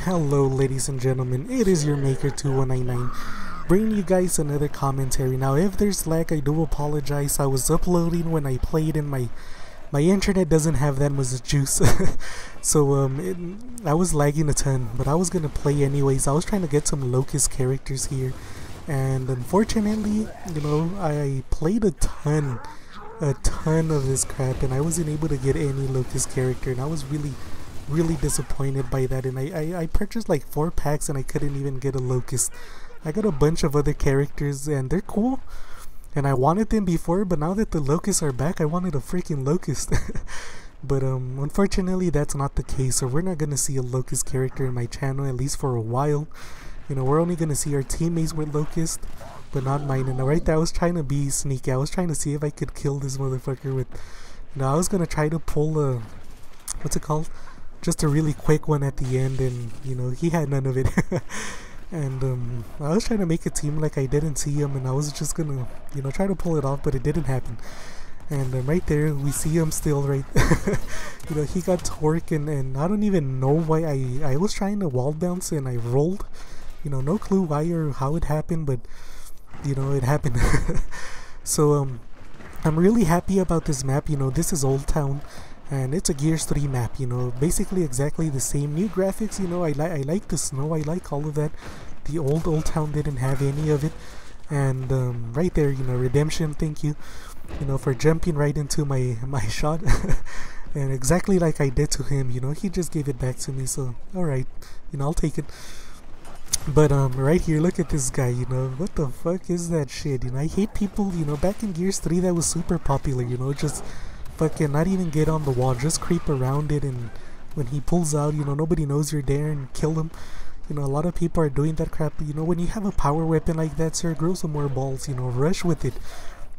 Hello ladies and gentlemen, it is your Maker 2199 bringing you guys another commentary. Now if there's lag, I do apologize. I was uploading when I played and my internet doesn't have that much juice. So I was lagging a ton, but I was gonna play anyways. I was trying to get some Locust characters here, and unfortunately, I played a ton of this crap and I wasn't able to get any Locust character, and I was really disappointed by that. And I purchased like 4 packs and I couldn't even get a Locust. I got a bunch of other characters and they're cool and I wanted them before, but now that the Locusts are back, I wanted a freaking Locust. But unfortunately that's not the case, so we're not gonna see a Locust character in my channel, at least for a while. We're only gonna see our teammates with Locust, but not mine. And right there I was trying to be sneaky. I was trying to see if I could kill this motherfucker with, I was gonna try to pull a, what's it called, just a really quick one at the end, and he had none of it. And I was trying to make it seem like I didn't see him, and I was just gonna try to pull it off, but it didn't happen. And right there we see him still, right? He got torque, and I don't even know why I was trying to wall bounce and I rolled. No clue why or how it happened, but it happened. So I'm really happy about this map. This is Old Town and it's a Gears 3 map, basically exactly the same. New graphics, I like the snow, I like all of that. The Old Town didn't have any of it. And right there, Redemption, thank you, for jumping right into my shot. And exactly like I did to him, he just gave it back to me, so alright, I'll take it. But right here, look at this guy, what the fuck is that shit? I hate people, back in Gears 3 that was super popular, just fucking not even get on the wall, just creep around it, and when he pulls out, nobody knows you're there, and kill him. A lot of people are doing that crap. When you have a power weapon like that, sir, grow some more balls, rush with it.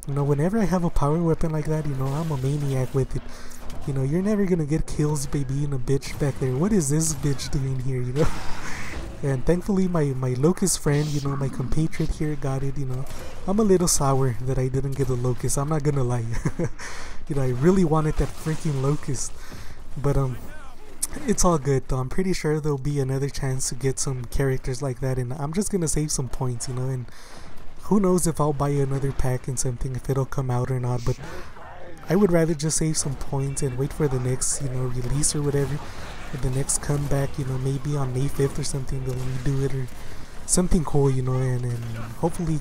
Whenever I have a power weapon like that, I'm a maniac with it. You're never gonna get kills by being a bitch back there. What is this bitch doing here, And thankfully my Locust friend, my compatriot here got it. I'm a little sour that I didn't get a Locust, I'm not gonna lie. I really wanted that freaking Locust. But it's all good though. I'm pretty sure there'll be another chance to get some characters like that, and I'm just gonna save some points, and who knows if I'll buy another pack and something, if it'll come out or not. But I would rather just save some points and wait for the next release or whatever, or the next comeback, maybe on May 5th or something, they'll redo it or something cool, and hopefully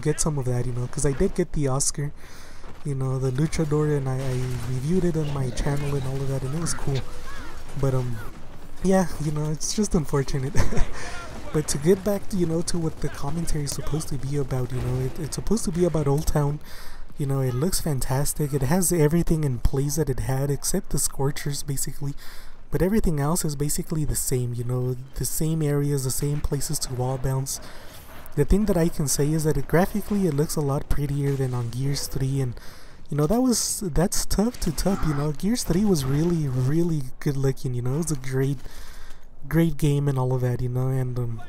get some of that, because I did get the Oscar, the Luchador, and I reviewed it on my channel and all of that, and it was cool. But yeah, it's just unfortunate. But to get back to what the commentary is supposed to be about, it's supposed to be about Old Town. It looks fantastic. It has everything in place that it had except the Scorchers basically, but everything else is basically the same. The same areas, the same places to wall bounce. The thing that I can say is that graphically it looks a lot prettier than on Gears 3, and that's tough to top. Gears 3 was really good looking. It was a great game and all of that. And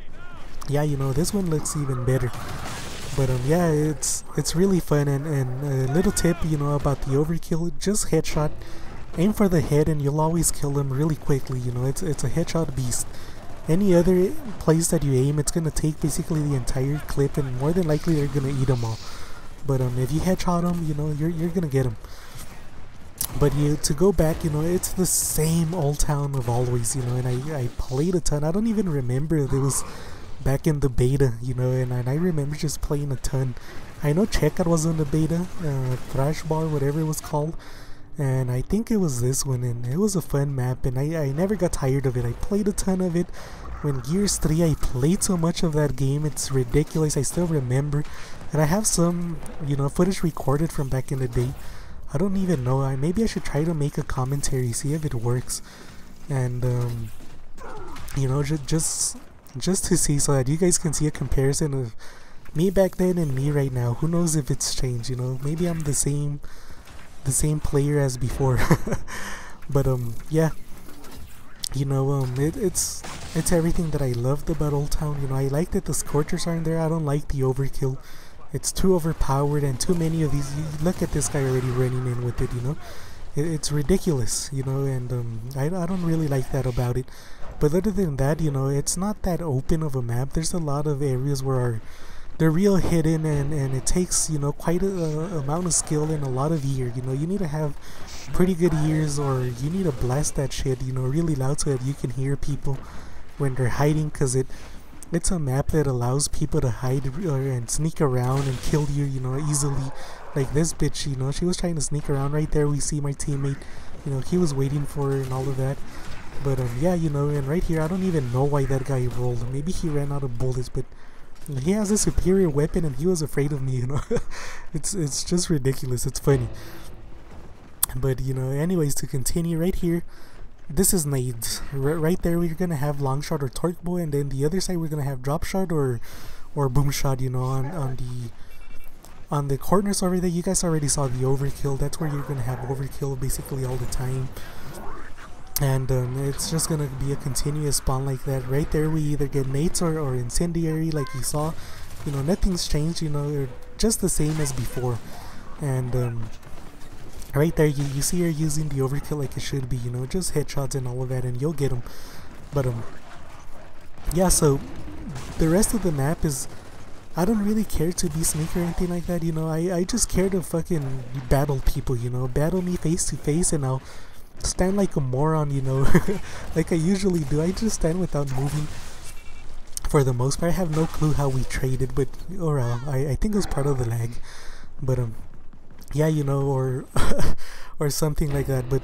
yeah, this one looks even better. But yeah, it's really fun. And a little tip, about the overkill: just headshot, aim for the head, and you'll always kill him really quickly. It's a headshot beast. Any other place that you aim, it's gonna take basically the entire clip, and more than likely they're gonna eat them all. But if you headshot him, you're gonna get him. But to go back, it's the same Old Town of always, and I played a ton. I don't even remember if it was back in the beta, and I remember just playing a ton. I know Checkout was in the beta, Thrash Bar, whatever it was called, and I think it was this one, and it was a fun map, and I never got tired of it. I played a ton of it. When Gears 3, I played so much of that game, it's ridiculous. I still remember, and I have some footage recorded from back in the day. I don't even know, maybe I should try to make a commentary, see if it works, and just to see, so that you guys can see a comparison of me back then and me right now. Who knows if it's changed, maybe I'm the same player as before. But yeah, it's everything that I loved about Old Town. I like that the Scorchers aren't there. I don't like the overkill. It's too overpowered and too many of these. Look at this guy already running in with it. It's ridiculous, and I don't really like that about it. But other than that, you know, it's not that open of a map. There's a lot of areas where they're real hidden, and it takes, you know, quite a amount of skill and a lot of ear. You know, you need to have pretty good ears, or you need to blast that shit, you know, really loud so that you can hear people when they're hiding, because it's a map that allows people to hide and sneak around and kill you, you know, easily. Like this bitch, you know, she was trying to sneak around. Right there we see my teammate, you know, he was waiting for her and all of that. But yeah, you know, and right here I don't even know why that guy rolled. Maybe he ran out of bullets, but he has a superior weapon and he was afraid of me, you know. It's just ridiculous. It's funny. But you know, anyways, to continue, right here, this is nades. Right there we're gonna have long shot or torque bow, and then the other side we're gonna have drop shot or boom shot, you know, on the corners over there. You guys already saw the overkill. That's where you're gonna have overkill basically all the time. And it's just gonna be a continuous spawn like that. Right there we either get nades or incendiary like you saw. You know, nothing's changed, you know, they're just the same as before. And right there you see her using the overkill like it should be, you know, just headshots and all of that and you'll get them. But yeah, so the rest of the map is, I don't really care to be sneak or anything like that, you know. I just care to fucking battle people, you know, battle me face to face, and I'll stand like a moron, you know, like I usually do. I just stand without moving for the most part. I have no clue how we traded, but or I think it was part of the lag. But yeah, you know, or or something like that. But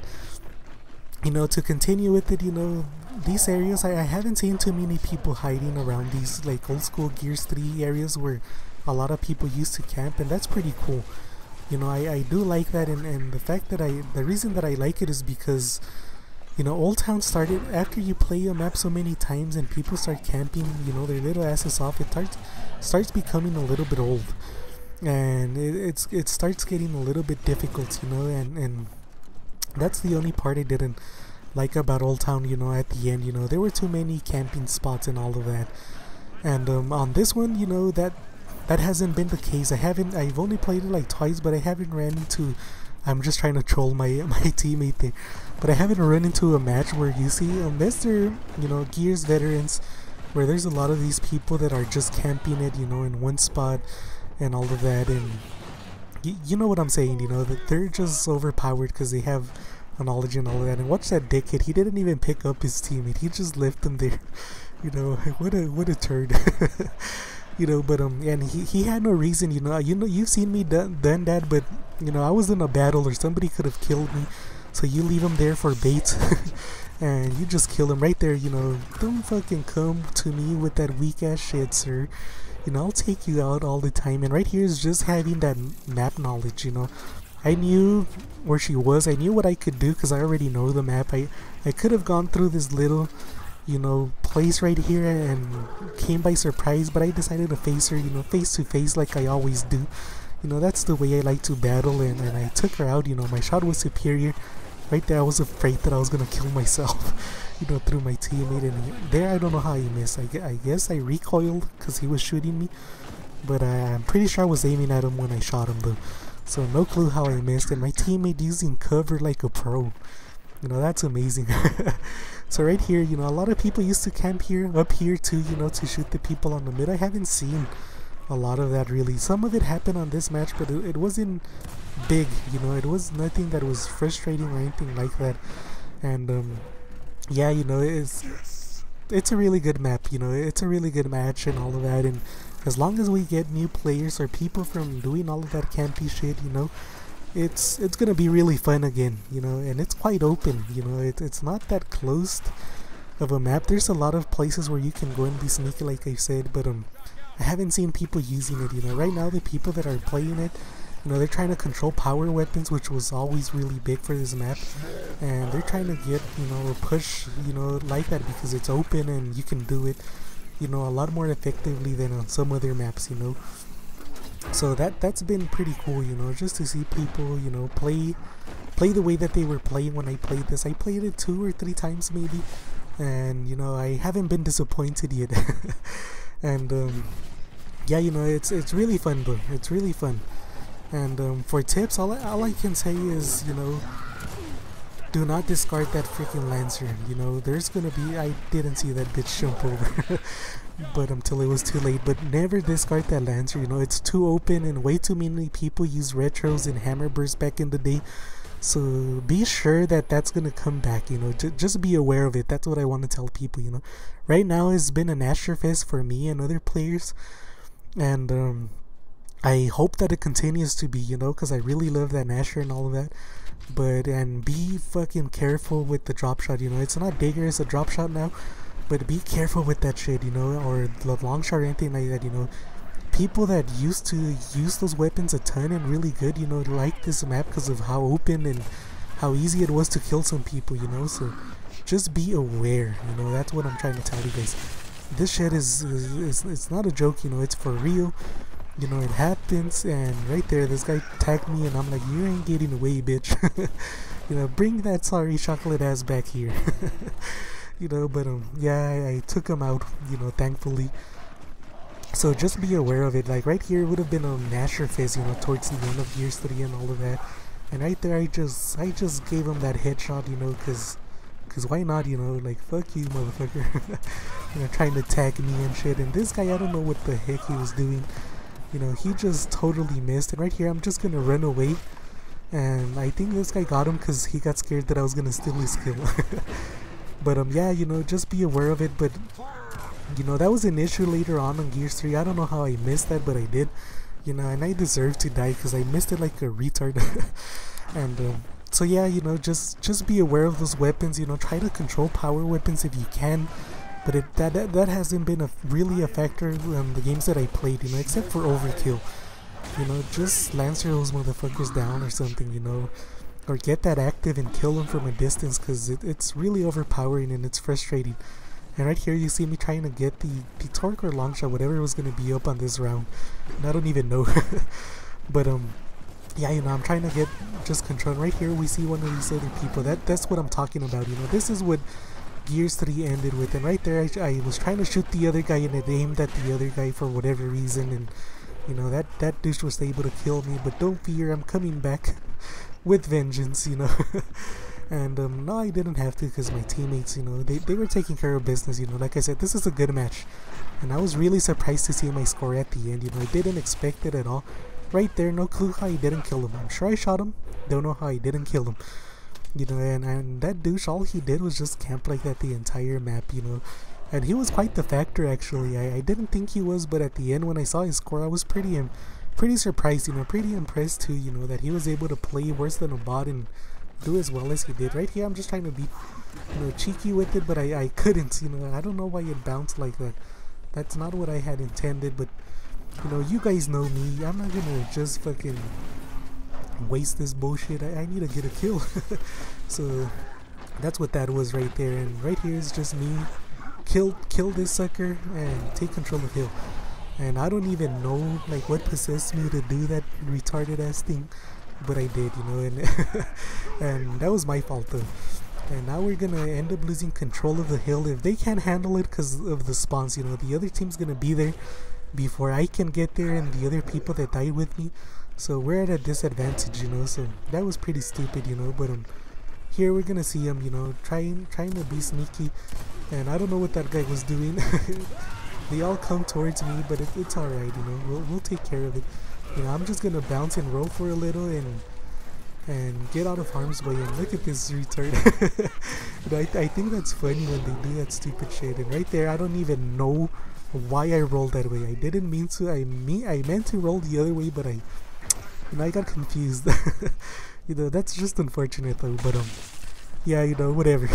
you know, to continue with it, you know, these areas, I haven't seen too many people hiding around these like old school Gears 3 areas where a lot of people used to camp, and that's pretty cool. You know, I do like that, and the fact that the reason that I like it is because, you know, Old Town started after you play a map so many times and people start camping, you know, their little asses off. It starts becoming a little bit old, and it starts getting a little bit difficult, you know, and that's the only part I didn't like about Old Town, you know. At the end, you know, there were too many camping spots and all of that. And on this one, you know, that hasn't been the case. I've only played it like twice, but I haven't ran into, I'm just trying to troll my teammate there, but I haven't run into a match where you see, unless they're, you know, Gears veterans, where there's a lot of these people that are just camping it, you know, in one spot and all of that. And you know what I'm saying, you know, that they're just overpowered because they have knowledge and all of that. And watch that dickhead, he didn't even pick up his teammate, he just left them there. You know, what a turd. You know, but and he had no reason, you know, you've seen me done that, but you know, I was in a battle or somebody could have killed me, so you leave him there for bait. And you just kill him right there, you know. Don't fucking come to me with that weak ass shit, sir. You know, I'll take you out all the time. And right here is just having that map knowledge, you know. I knew where she was, I knew what I could do because I already know the map. I could have gone through this little, you know, place right here and came by surprise, but I decided to face her, you know, face to face like I always do. You know, that's the way I like to battle, and I took her out, you know. My shot was superior. Right there I was afraid that I was gonna kill myself, you know, through my teammate, and there I don't know how he missed. I guess I recoiled because he was shooting me, but I'm pretty sure I was aiming at him when I shot him though. So no clue how I missed, and my teammate using cover like a pro. You know, that's amazing. So right here, you know, a lot of people used to camp here, up here too, you know, to shoot the people on the mid. I haven't seen a lot of that really. Some of it happened on this match, but it wasn't big, you know. It was nothing that was frustrating or anything like that. And yeah, you know, it's a really good map, you know. It's a really good match and all of that, and as long as we get new players or people from doing all of that campy shit, you know, it's gonna be really fun again, you know. And it's quite open, you know. It's not that closed of a map. There's a lot of places where you can go and be sneaky like I said, but I haven't seen people using it, you know. Right now the people that are playing it, you know, they're trying to control power weapons, which was always really big for this map, and they're trying to get, you know, push, you know, like that because it's open and you can do it, you know, a lot more effectively than on some other maps, you know. So that's been pretty cool, you know, just to see people, you know, play the way that they were playing when I played this. I played it 2 or 3 times maybe, and you know, I haven't been disappointed yet. And yeah, you know, it's really fun though. It's really fun. And for tips, all I can say is, you know, do not discard that freaking Lancer. You know, there's gonna be, I didn't see that bitch jump over, but until it was too late. But never discard that Lancer. You know, it's too open, and way too many people use retros and hammer bursts back in the day. So be sure that that's gonna come back. You know, just be aware of it. That's what I want to tell people. You know, right now it's been an Asher Fest for me and other players, and I hope that it continues to be. You know, because I really love that Asher and all of that. But and be fucking careful with the drop shot. You know, it's not Dagger, it's a drop shot now. But be careful with that shit. You know, or the long shot or anything like that. You know, people that used to use those weapons a ton and really good, you know, like this map because of how open and how easy it was to kill some people, you know. So just be aware, you know. That's what I'm trying to tell you guys. This shit is it's not a joke, you know. It's for real, you know. It happens. And right there, this guy tagged me and I'm like, you ain't getting away, bitch. You know, bring that sorry chocolate ass back here. You know. But yeah, I took him out, you know, thankfully. So just be aware of it. Like right here, it would have been a Nasher Fizz, you know, towards the end of Gears 3 and all of that. And right there, I just gave him that headshot, you know, cause why not, you know, like fuck you, motherfucker. You know, trying to tag me and shit. And this guy, I don't know what the heck he was doing. You know, he just totally missed. And right here, I'm just gonna run away. And I think this guy got him because he got scared that I was gonna steal his kill. But yeah, you know, just be aware of it. But you know, that was an issue later on Gears 3. I don't know how I missed that, but I did. You know, and I deserve to die because I missed it like a retard. And so yeah, you know, just be aware of those weapons. You know, try to control power weapons if you can. But that hasn't been really a factor in the games that I played. You know, except for Overkill. You know, just Lancer those motherfuckers down or something. You know, or get that active and kill them from a distance because it's really overpowering and it's frustrating. And right here you see me trying to get the torque or long shot, whatever was going to be up on this round. And I don't even know. But yeah, you know, I'm trying to get just control. Right here we see one of these other people. That's what I'm talking about. You know, this is what Gears 3 ended with. And right there I was trying to shoot the other guy and it aimed at the other guy for whatever reason. And you know, that douche was able to kill me. But don't fear, I'm coming back with vengeance, you know. And no, I didn't have to because my teammates, you know, they were taking care of business. You know, like I said, this is a good match. And I was really surprised to see my score at the end. You know, I didn't expect it at all. Right there, no clue how I didn't kill him. I'm sure I shot him, don't know how I didn't kill him. You know, and that douche, all he did was just camp like that the entire map, you know. And he was quite the factor, actually. I didn't think he was, but at the end when I saw his score, I was pretty surprised, you know, pretty impressed too, you know, that he was able to play worse than a bot and do as well as he did. Right here I'm just trying to be, you know, cheeky with it, but I couldn't, you know. I don't know why it bounced like that. That's not what I had intended. But you know, you guys know me, I'm not gonna just fucking waste this bullshit. I need to get a kill. So that's what that was right there. And right here is just me kill this sucker and take control of hill. And I don't even know like what possessed me to do that retarded ass thing, but I did, you know. And and that was my fault though. And now we're gonna end up losing control of the hill if they can't handle it because of the spawns. You know, the other team's gonna be there before I can get there and the other people that died with me, so we're at a disadvantage, you know. So that was pretty stupid, you know. But here we're gonna see him, you know, trying to be sneaky. And I don't know what that guy was doing. They all come towards me, but it's alright, you know. We'll take care of it. You know, I'm just gonna bounce and roll for a little and get out of harm's way. And look at this retard. You know, I think that's funny when they do that stupid shit. And right there, I don't even know why I rolled that way. I didn't mean to. I meant to roll the other way, but you know, I got confused. You know, that's just unfortunate though. But yeah, you know, whatever.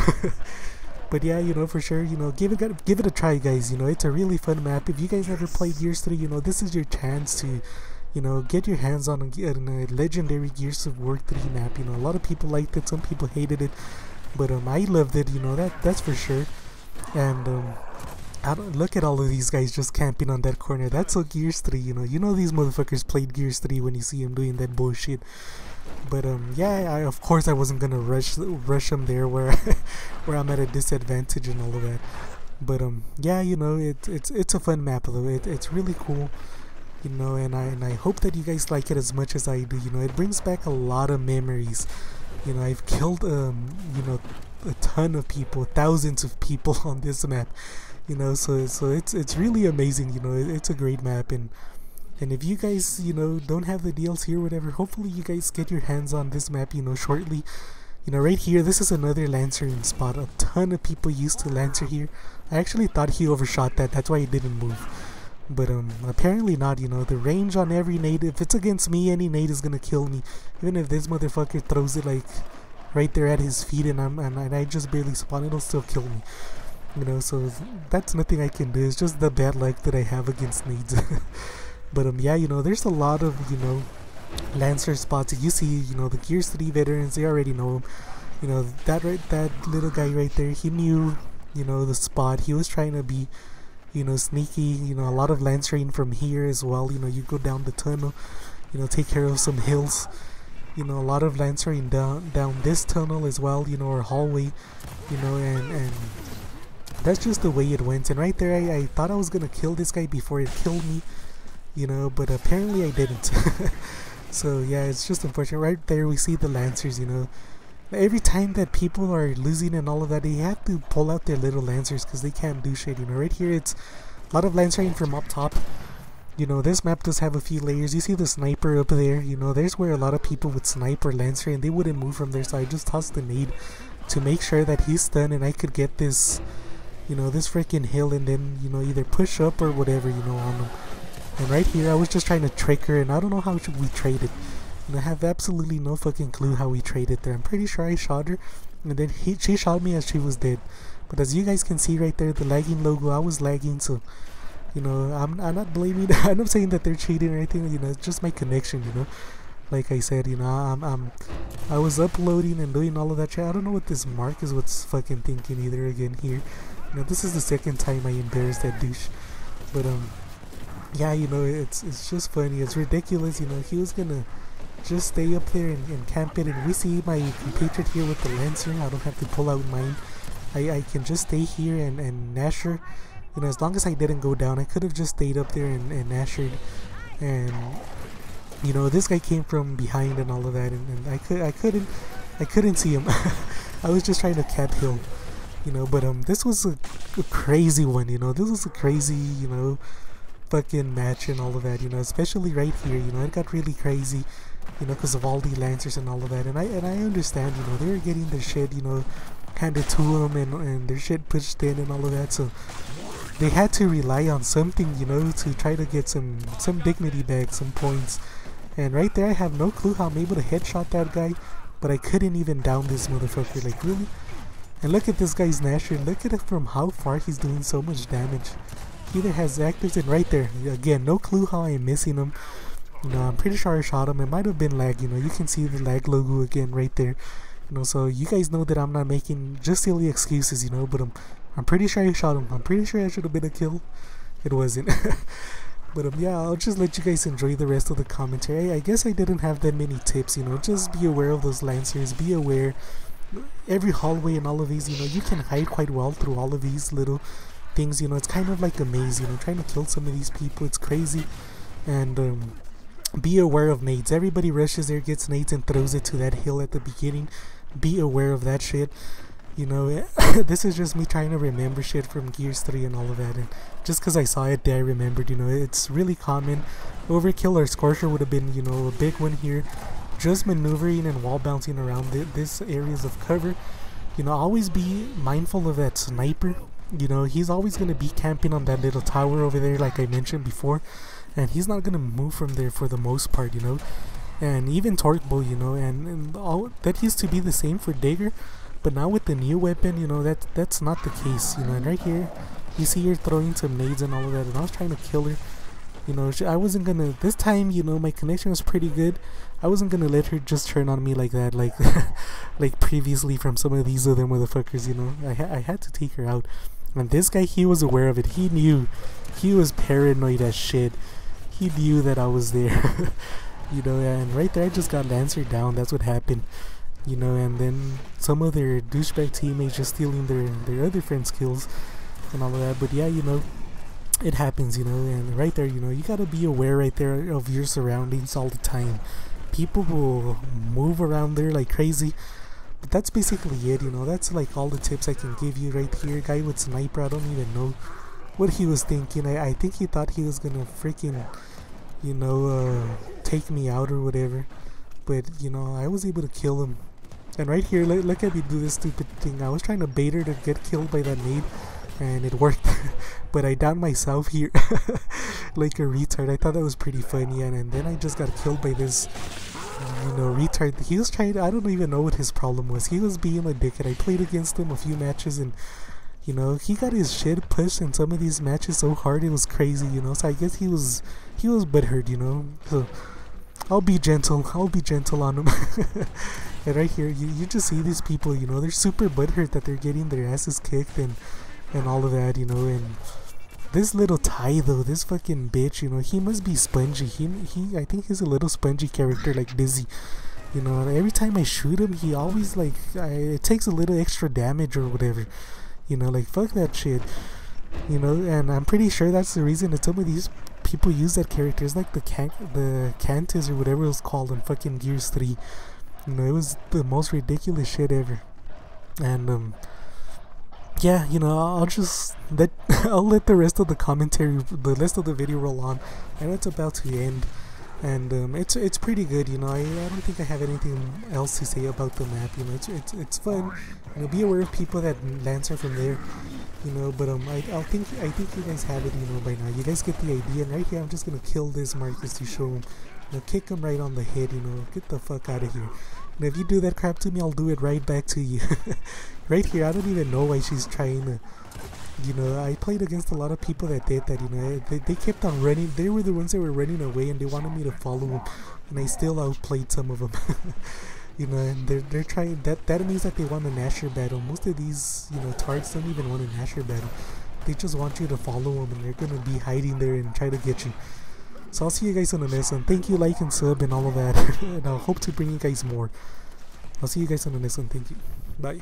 But yeah, you know, for sure, you know, give it a try, guys. You know, it's a really fun map. If you guys ever played Gears 3, you know, this is your chance to, you know, get your hands on a legendary Gears of War 3 map. You know, a lot of people liked it, some people hated it, but I loved it. You know, that's for sure. And I don't look at all of these guys just camping on that corner. That's a Gears 3. You know these motherfuckers played Gears 3 when you see them doing that bullshit. But yeah, of course I wasn't gonna rush them there where where I'm at a disadvantage and all of that. But yeah, you know, it's a fun map though. It's really cool, you know, and I hope that you guys like it as much as I do. You know, it brings back a lot of memories. You know, I've killed you know, a ton of people, thousands of people on this map. You know, so it's really amazing. You know, it's a great map, and if you guys, you know, don't have the DLC or whatever, hopefully you guys get your hands on this map, you know, shortly. You know, right here, this is another lancering spot. A ton of people used to lancer here. I actually thought he overshot that. That's why he didn't move. But apparently not. You know, the range on every nade, if it's against me, any nade is gonna kill me. Even if this motherfucker throws it like right there at his feet, and I just barely spawn, it'll still kill me. You know, so that's nothing I can do. It's just the bad luck that I have against nades. But yeah, you know, there's a lot of, you know, lancer spots. You see, you know, the Gears 3 veterans, they already know him. You know, that little guy right there, he knew, you know, the spot. He was trying to be, you know, sneaky. You know, a lot of lancering from here as well. You know, you go down the tunnel, you know, take care of some hills. You know, a lot of lancering down this tunnel as well, you know, or hallway. You know, and that's just the way it went. And right there, I thought I was gonna kill this guy before it killed me. You know, but apparently I didn't. So yeah, it's just unfortunate. Right there we see the lancers. You know, every time that people are losing and all of that, they have to pull out their little lancers because they can't do shit. You know, right here it's a lot of lancering from up top. You know, this map does have a few layers. You see the sniper up there. You know, there's where a lot of people would snipe or lancer and they wouldn't move from there, so I just tossed the nade to make sure that he's stunned and I could get this, you know, this freaking hill, and then, you know, either push up or whatever, you know, on him. And right here, I was just trying to trick her, and I don't know how we traded. And I have absolutely no fucking clue how we traded there. I'm pretty sure I shot her, and then she shot me as she was dead. But as you guys can see right there, the lagging logo, I was lagging, so, you know, I'm not blaming. I'm not saying that they're cheating or anything. You know, it's just my connection. You know, like I said, you know, I was uploading and doing all of that shit. I don't know what this Mark is what's fucking thinking either. Again here, you know, this is the second time I embarrassed that douche. But yeah, you know, it's just funny. It's ridiculous. You know, he was gonna just stay up there and camp it, and we see my compatriot here with the lancer. I don't have to pull out mine. I can just stay here and Nasher. You know, as long as I didn't go down, I could have just stayed up there and Nashered. And you know, this guy came from behind and all of that, and I couldn't see him. I was just trying to cap hill. You know, but this was a crazy one. You know, this was a crazy, you know, fucking match and all of that, you know, especially right here. You know, it got really crazy, you know, because of all the lancers and all of that, and I understand, you know, they were getting their shit, you know, handed to them, and their shit pushed in and all of that, so they had to rely on something, you know, to try to get some dignity back, some points. And right there, I have no clue how I'm able to headshot that guy, but I couldn't even down this motherfucker. Like, really? And look at this guy's Nasher. Look at it from how far he's doing so much damage. He either has actors, and right there, again, no clue how I'm missing him. You know, I'm pretty sure I shot him. It might have been lag. You know, you can see the lag logo again right there. You know, so you guys know that I'm not making just silly excuses. You know, but I'm pretty sure I shot him. I'm pretty sure I should have been a kill. It wasn't. But yeah, I'll just let you guys enjoy the rest of the commentary. I guess I didn't have that many tips. You know, just be aware of those lancers. Be aware. Every hallway and all of these, you know, you can hide quite well through all of these little things. You know, it's kind of like a maze. You know, trying to kill some of these people, it's crazy. And be aware of nades. Everybody rushes there, gets nades, and throws it to that hill at the beginning. Be aware of that shit. You know, this is just me trying to remember shit from Gears 3 and all of that, and just because I saw it there, I remembered. You know, it's really common. Overkill or Scorcher would have been, you know, a big one here. Just maneuvering and wall bouncing around this areas of cover. You know, always be mindful of that sniper. You know, he's always going to be camping on that little tower over there, like I mentioned before, and he's not going to move from there for the most part, you know. And even Torque Bow, you know, and all that used to be the same for Dagger. But now with the new weapon, you know, that's not the case, you know. And right here, you see her throwing some nades and all of that, and I was trying to kill her. You know, I wasn't gonna, this time, you know, my connection was pretty good. I wasn't gonna let her just turn on me like that, like like previously from some of these other motherfuckers, you know. I had to take her out. And this guy, he was aware of it. He knew. He was paranoid as shit. He knew that I was there. You know, and right there, I just got Lancer down. That's what happened. You know, and then some of their douchebag teammates just stealing their other friends' kills and all of that. But yeah, you know, it happens, you know. And right there, you know, you gotta be aware right there of your surroundings all the time. people will move around there like crazy. But that's basically it, you know. That's like all the tips I can give you right here. Guy with sniper, I don't even know what he was thinking. I think he thought he was gonna freaking, you know, take me out or whatever. But, you know, I was able to kill him. And right here, look at me do this stupid thing. I was trying to bait her to get killed by that nade, and it worked. But I downed myself here like a retard. I thought that was pretty funny, and then I just got killed by this, you know, retard. He was trying to, I don't even know what his problem was. He was being a dickhead. I played against him a few matches, and, you know, he got his shit pushed in some of these matches so hard it was crazy, you know. So I guess he was butthurt, you know. So I'll be gentle on him. And right here, you just see these people, you know, they're super butthurt that they're getting their asses kicked and all of that, you know. And this little Ty though, this fucking bitch, you know, he must be spongy. He I think he's a little spongy character like Dizzy, you know. And every time I shoot him, he always like it takes a little extra damage or whatever, you know. Like fuck that shit, you know. And I'm pretty sure that's the reason that some of these people use that character. It's like the Cantus or whatever it was called in fucking Gears 3. You know, it was the most ridiculous shit ever. And yeah, you know, I'll just I'll let the rest of the commentary, the rest of the video roll on. I know it's about to end, and it's pretty good. You know, I don't think I have anything else to say about the map. You know, it's fun. You know, be aware of people that lancer from there. You know, but I think you guys have it. You know, by now. You guys get the idea. And right here, I'm just gonna kill this Marcus to show him. You know, kick him right on the head. You know, get the fuck out of here. And if you do that crap to me, I'll do it right back to you. Right here, I don't even know why she's trying to, you know. I played against a lot of people that did that, you know. They kept on running. They were the ones that were running away, and they wanted me to follow them, and I still outplayed some of them. You know, and they're trying, that means that they want a Nasher battle. Most of these, you know, tards don't even want a Nasher battle. They just want you to follow them, and they're gonna be hiding there and try to get you. So I'll see you guys on the next one. Thank you, like and sub and all of that. And I'll hope to bring you guys more. I'll see you guys on the next one. Thank you. Bye.